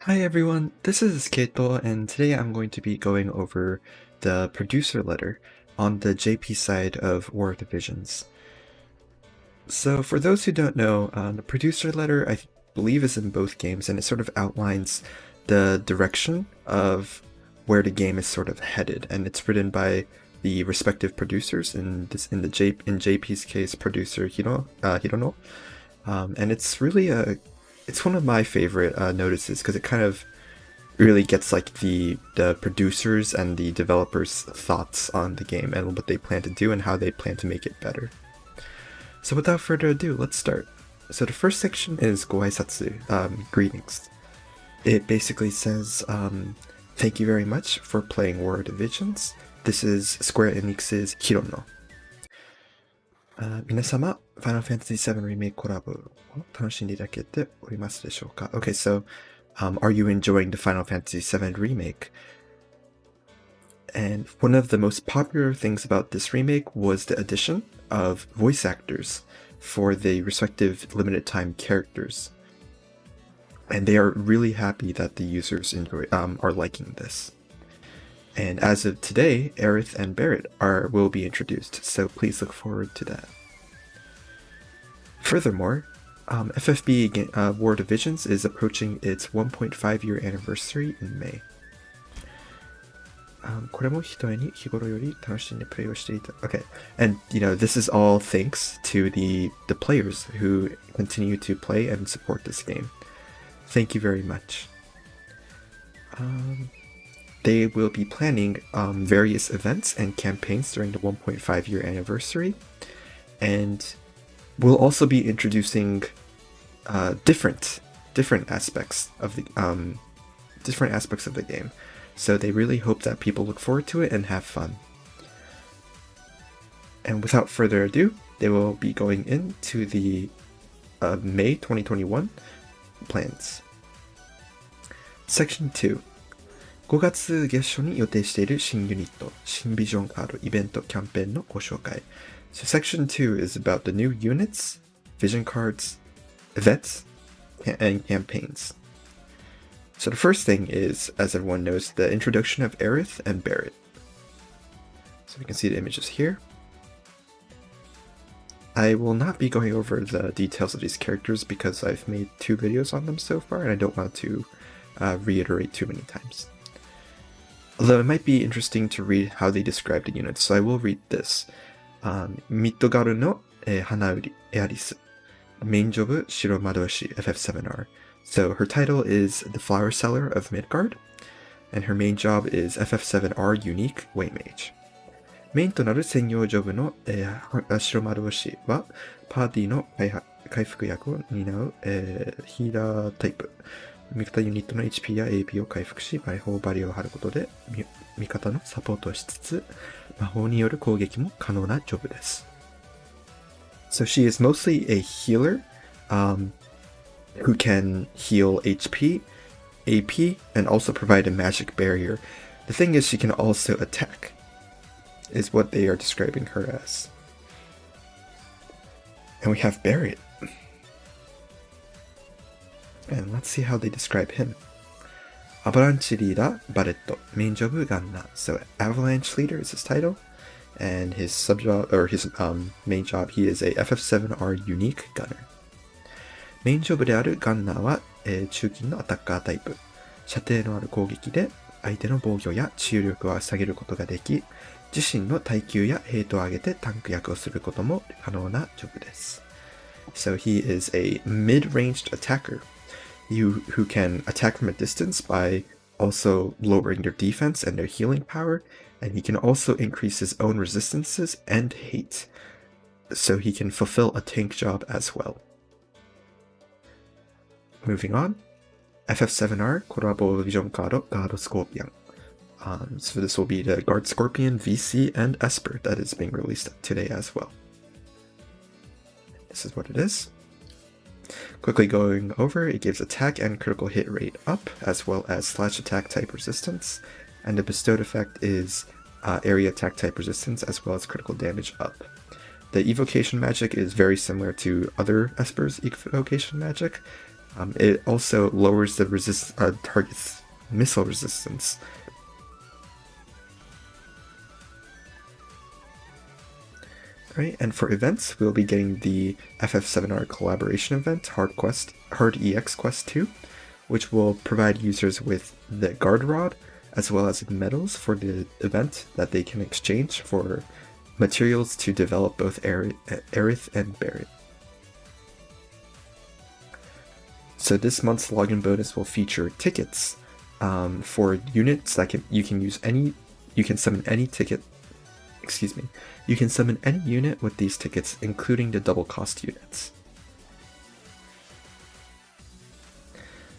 Hi everyone, this is Keito, and today I'm going to be going over the producer letter on the JP side of War of the Visions. So for those who don't know, the producer letter I believe is in both games, and it sort of outlines the direction of where the game is sort of headed, and it's written by the respective producers. In JP's case, producer Hirono, and it's one of my favorite notices because it kind of really gets like the producers and the developers' thoughts on the game and what they plan to do and how they plan to make it better. So without further ado, let's start. So the first section is goaisatsu, greetings. It basically says, thank you very much for playing War of the Visions. This is Square Enix's Hirono. 皆様、Final Fantasy VII Remake コラボを楽しんでいただけておりますでしょうか? Okay, so are you enjoying the Final Fantasy VII Remake? And one of the most popular things about this remake was the addition of voice actors for the respective limited time characters. And they are really happy that the users are liking this. And as of today, Aerith and Barret will be introduced, so please look forward to that. Furthermore, FFB War of the Visions is approaching its 1.5-year anniversary in May. これもひとえに日頃より楽しんでプレイをしていた. Okay, and this is all thanks to the players who continue to play and support this game. Thank you very much. They will be planning various events and campaigns during the 1.5-year anniversary, and we'll also be introducing different aspects of the game. So they really hope that people look forward to it and have fun. And without further ado, they will be going into the May 2021 plans. Section 2. 5月月初に予定している新ユニット、新ビジョンカードイベントキャンペーンのご紹介. So section 2 is about the new units, vision cards, events, and campaigns. So the first thing is, as everyone knows, the introduction of Aerith and Barret. So we can see the images here. I will not be going over the details of these characters because I've made 2 videos on them so far and I don't want to reiterate too many times. Although it might be interesting to read how they describe the units, so I will read this. Midgard no Hanauri Earis, Main Job Shiro Madoshi FF7R. So her title is the Flower Seller of Midgard, and her main job is FF7R Unique Waymage. メインとなる専用ジョブの、白丸星はパーティーの回復役を担う、ヒーラータイプ。味方ユニットの HP や AP を回復し、魔法バリアを張ることで味方のサポートをしつつ、魔法による攻撃も可能なジョブです。So she is mostly a healer, who can heal HP, AP, and also provide a magic barrier. The thing is, she can also attack, is what they are describing her as. And we have Barret. And let's see how they describe him. Avalanche Leader Barret, main job Gunna. So Avalanche Leader is his title, and his main job, he is a FF7R Unique Gunner. メインジョブであるガンナーは、中近のアタッカータイプ。射程のある攻撃で相手の防御や治癒力を下げることができ、自身の耐久やヘイトを上げてタンク役をすることも可能なジョブです。So he is a mid-ranged attacker who can attack from a distance by also lowering their defense and their healing power, and he can also increase his own resistances and hate. So he can fulfill a tank job as well. Moving on, FF7R Collabo Vision Card Guard Scorpion. So this will be the Guard Scorpion, VC, and Esper that is being released today as well. This is what it is. Quickly going over, it gives attack and critical hit rate up, as well as slash attack type resistance, and the bestowed effect is area attack type resistance, as well as critical damage up. The evocation magic is very similar to other Esper's evocation magic, It also lowers the target's missile resistance. Right, and for events, we'll be getting the FF7R collaboration event, Hard EX Quest 2, which will provide users with the Guard Rod, as well as medals for the event that they can exchange for materials to develop both Aerith and Barret. So this month's login bonus will feature tickets for units that you can summon any ticket. Excuse me. You can summon any unit with these tickets, including the double cost units.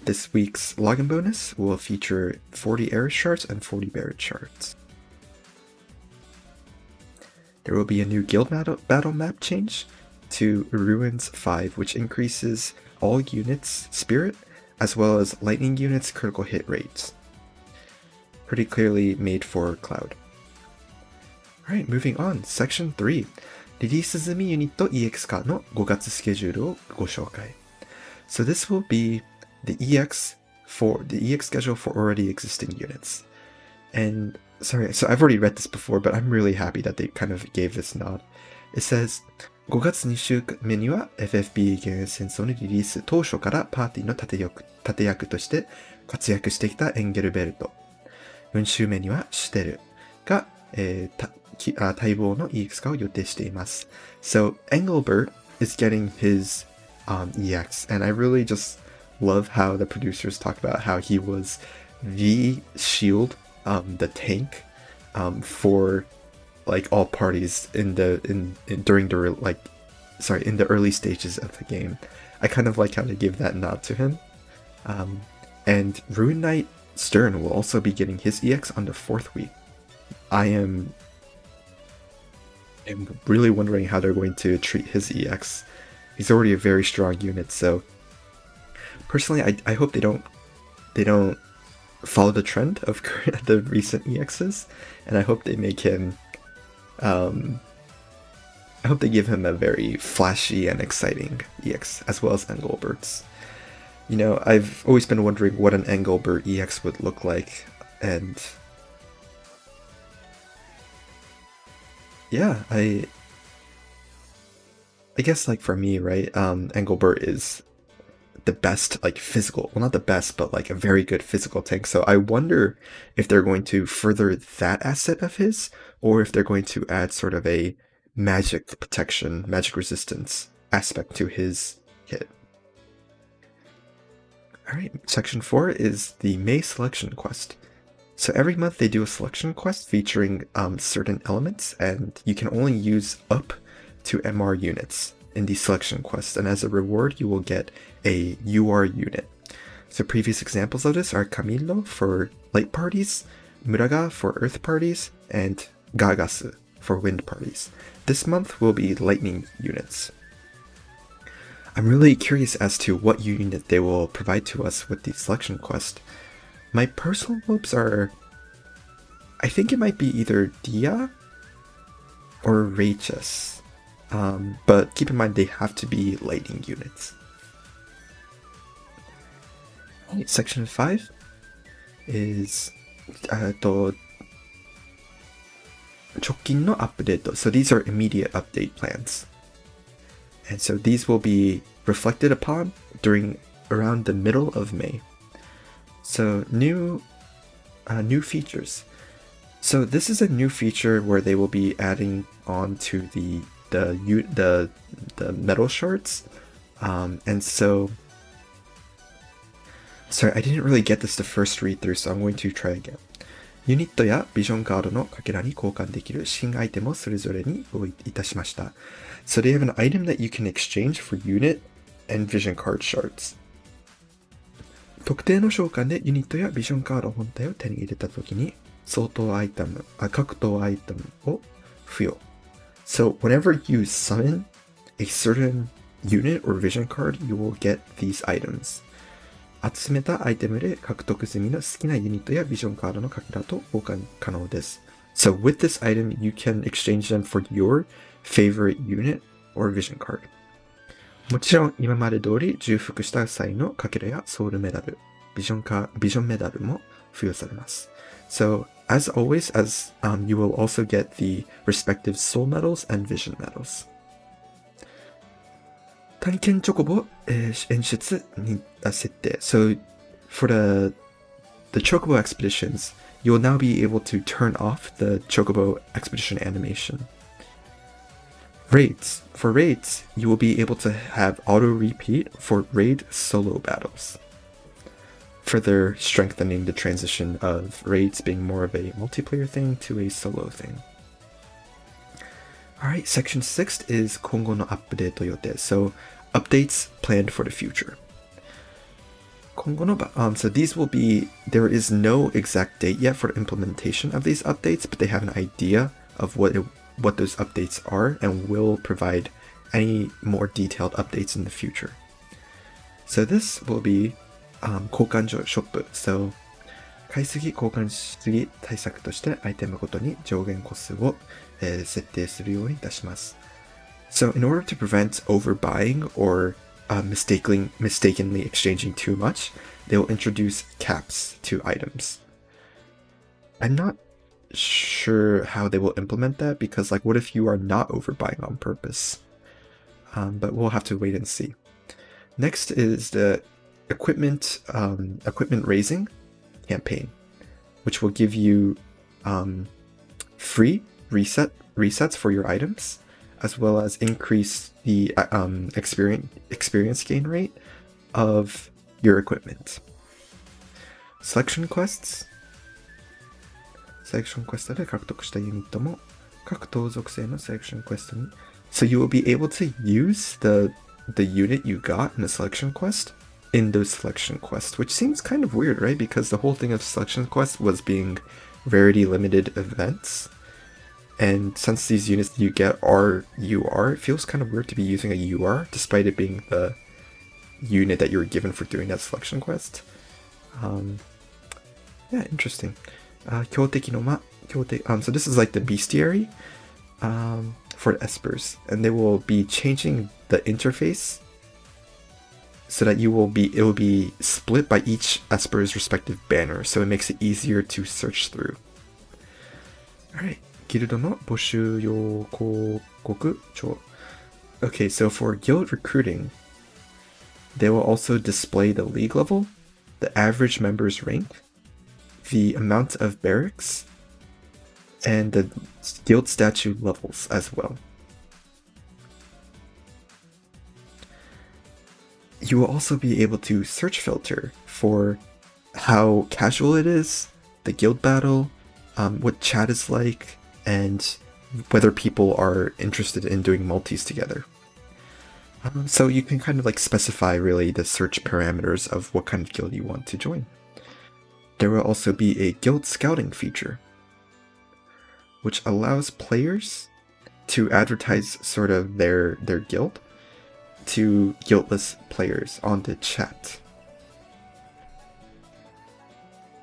This week's login bonus will feature 40 Aerith shards and 40 Barret shards. There will be a new guild battle map change to Ruins 5, which increases all units' spirit, as well as lightning units' critical hit rates. Pretty clearly made for Cloud. Alright, moving on. Section 3. リリース済みユニット EX 化の5月スケジュールをご紹介. So this will be the EX schedule for already existing units. And sorry, so I've already read this before, but I'm really happy that they kind of gave this nod. It says, 5月2週目には FFB 現戦争のリリース当初からパーティーの立役として活躍してきたエンゲルベルト。4週目にはシュテルが、待望の EX 化を予定しています。So Engelbert is getting his EX, and I really just love how the producers talk about how he was the shield, the tank, for like all parties in the early stages of the game. I kind of like how they give that nod to him. And Rune Knight Sterne will also be getting his EX on the 4th week. I am really wondering how they're going to treat his EX. He's already a very strong unit, so personally I hope they don't follow the trend of the recent EXs, and I hope they make him I hope they give him a very flashy and exciting EX, as well as Engelbert's. You know, I've always been wondering what an Engelbert EX would look like, and yeah, I guess, like, for me, right, Engelbert is the best, like, physical, well, not the best, but like a very good physical tank. So I wonder if they're going to further that asset of his, or if they're going to add sort of a magic protection, magic resistance aspect to his kit. Alright, section 4 is the May selection quest. So every month they do a selection quest featuring certain elements, and you can only use up to MR units in the selection quest, and as a reward you will get a UR unit. So previous examples of this are Camillo for light parties, Muraga for earth parties, and Gagasu for wind parties. This month will be lightning units. I'm really curious as to what unit they will provide to us with the selection quest. My personal hopes are, I think it might be either Dia or Rachis. But keep in mind they have to be lightning units. Right, section 5 is 直近の update. So these are immediate update plans. And so these will be reflected upon during around the middle of May. So new features. So this is a new feature where they will be adding on to the metal shards, and so sorry, I didn't really get this the first read through, so I'm going to try again. ユニットやビジョンカードのかけらに交換できる新アイテムをそれぞれに用意いたしました。So they have an item that you can exchange for unit and vision card shards. 特定の召喚でユニットやビジョンカード本体を手に入れたときに格闘アイテムを付与。So whenever you summon a certain unit or vision card, you will get these items. 集めたアイテムで獲得済みの好きなユニットやビジョンカードのかけらと交換可能です。So with this item, you can exchange them for your favorite unit or vision card. もちろん今まで通り重複した際のかけらやソウルメダル、ビジョンメダルも付与されます。So, as always, you will also get the respective soul medals and vision medals. 探検チョコボ、演出に設定。So, for the chocobo expeditions, you will now be able to turn off the chocobo expedition animation. Raids. For raids, you will be able to have auto-repeat for raid solo battles, further strengthening the transition of raids being more of a multiplayer thing to a solo thing. Alright, section 6 is 今後のアップデート予定. So, updates planned for the future. So these will be, there is no exact date yet for the implementation of these updates, but they have an idea of what those updates are and will provide any more detailed updates in the future. So this will be 交換所ショップ. So 買いすぎ交換しすぎ対策としてアイテムごとに上限個数を、設定するようにいたします. So in order to prevent overbuying or mistakenly exchanging too much, they will introduce caps to items. I'm not sure how they will implement that, because like, what if you are not overbuying on purpose? But we'll have to wait and see. Next is the equipment raising campaign, which will give you free resets for your items, as well as increase the experience gain rate of your equipment. Selection quests. セレクションクエストで獲得したユニットも各盗属性のセレクションクエストに So you will be able to use the unit you got in the selection quest in those selection quests, which seems kind of weird, right? Because the whole thing of selection quest was being rarity limited events. And since these units that you get are UR, it feels kind of weird to be using a UR despite it being the unit that you were given for doing that selection quest. Yeah, interesting. So this is like the bestiary for espers, and they will be changing the interface so that it will be split by each esper's respective banner, so it makes it easier to search through. Alright, Guild no Boshu yo Kokoku Cho. Okay, so for guild recruiting, they will also display the league level, the average member's rank, the amount of barracks, and the guild statue levels as well. You will also be able to search filter for how casual it is, the guild battle, what chat is like, and whether people are interested in doing multis together. So you can kind of like specify really the search parameters of what kind of guild you want to join. There will also be a guild scouting feature, which allows players to advertise sort of their guild to guildless players on the chat.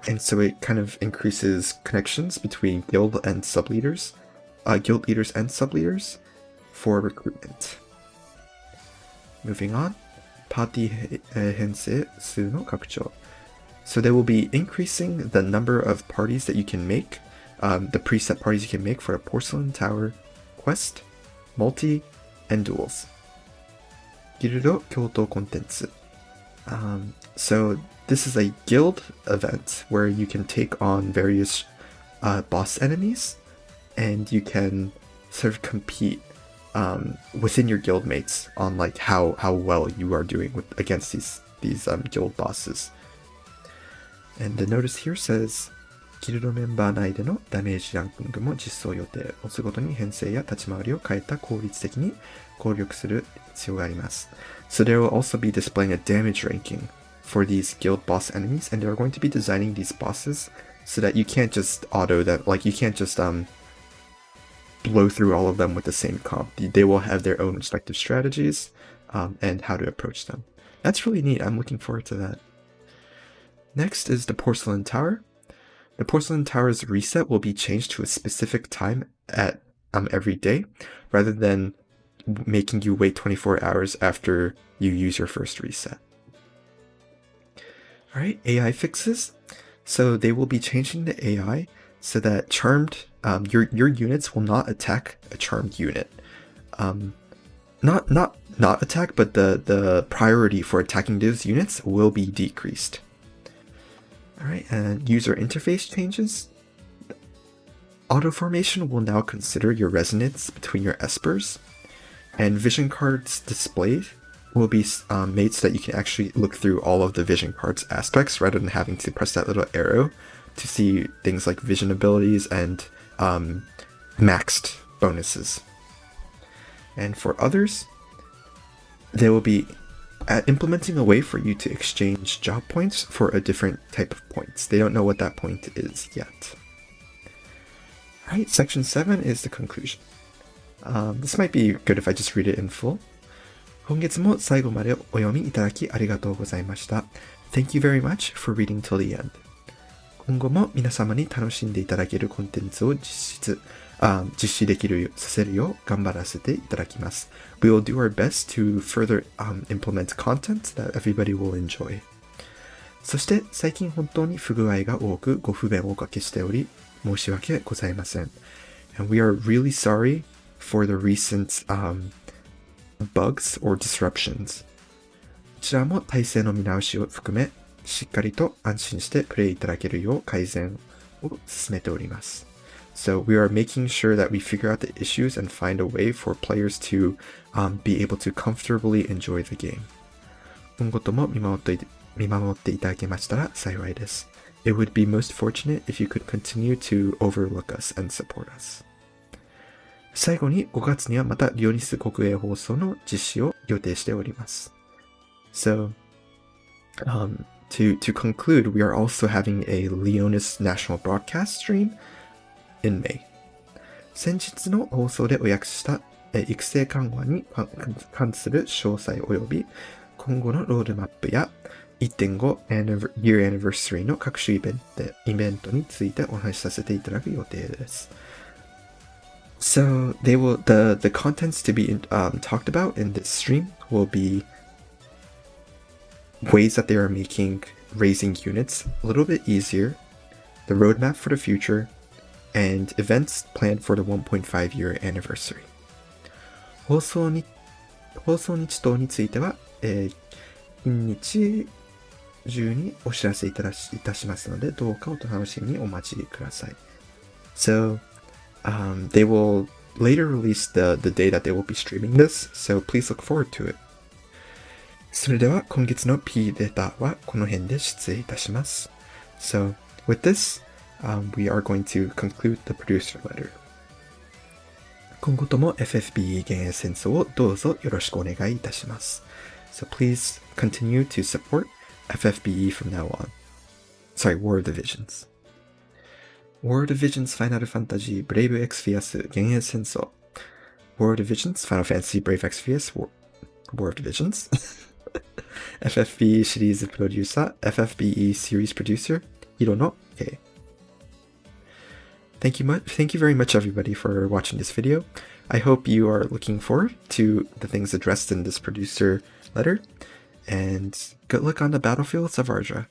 And so it kind of increases connections between guild and sub-leaders, guild leaders and sub-leaders for recruitment. Moving on, party hensei su no kakuchou. So they will be increasing the number of parties that you can make, the preset parties you can make for a Porcelain Tower quest, multi, and duels. Gildo Kyoto Kontetsu. So this is a guild event where you can take on various boss enemies, and you can sort of compete within your guild mates on like how well you are doing against these guild bosses. And the notice here says, ギルドメンバー内でのダメージランキングも実装予定。押すごとに編成や立ち回りを変えた効率的に攻略する必要があります。So there will also be displaying a damage ranking for these guild boss enemies, and they're going to be designing these bosses so that you can't just auto them, like you can't just blow through all of them with the same comp. They will have their own respective strategies and how to approach them. That's really neat. I'm looking forward to that. Next is the Porcelain Tower. The Porcelain Tower's reset will be changed to a specific time at every day, rather than making you wait 24 hours after you use your first reset. Alright, AI fixes. So they will be changing the AI so that charmed, your units will not attack a charmed unit. Not attack, but the priority for attacking those units will be decreased. Alright, and user interface changes. Auto formation will now consider your resonance between your espers, and vision cards displayed will be made so that you can actually look through all of the vision cards aspects rather than having to press that little arrow to see things like vision abilities and maxed bonuses. And for others, they will be implementing a way for you to exchange job points for a different type of points. They don't know what that point is yet. Alright, section 7 is the conclusion. This might be good if I just read it in full. 今月も最後までお読みいただきありがとうございました。Thank you very much for reading till the end. 今後も皆様に楽しんでいただけるコンテンツを実施できるさせるよう頑張らせていただきます。We will do our best to further implement content that everybody will enjoy. そして最近本当に不具合が多くご不便をおかけしており申し訳ございません。And we are really sorry for the recent bugs or disruptions. こちらも体制の見直しを含めしっかりと安心してプレイいただけるよう改善を進めております。So we are making sure that we figure out the issues and find a way for players to be able to comfortably enjoy the game. 今後とも見守っていただけましたら幸いです。It would be most fortunate if you could continue to overlook us and support us. 最後に5月にはまたリオニス国営放送の実施を予定しております。So, to conclude, we are also having a Leonis national broadcast stream in May. 先日の放送でお訳した育成緩和に関する詳細及び今後のロードマップや 1.5 year anniversary の各種イベントについてお話しさせていただく予定です。So the contents to be talked about in this stream will be ways that they are making raising units a little bit easier, the roadmap for the future, and events planned for the 1.5 year anniversary. 放送日等については、近日中にお知らせいたしますので、どうかお楽しみにお待ちください。So, they will later release the day that they will be streaming this, so please look forward to it. それでは今月の P データはこの辺で失礼いたします。So, with this, we are going to conclude the producer letter. 今後とも FFBE 幻影戦争をどうぞよろしくお願いいたします。So please continue to support FFBE from now on. Sorry, War of the Visions. War of the Visions Final Fantasy Brave Exvius 幻影戦争 War of the Visions Final Fantasy Brave Exvius War of the Visions FFBE シリーズプロデューサー FFBE series producer Hirono Kei. Thank you very much everybody for watching this video. I hope you are looking forward to the things addressed in this producer letter, and good luck on the battlefields of Ardra.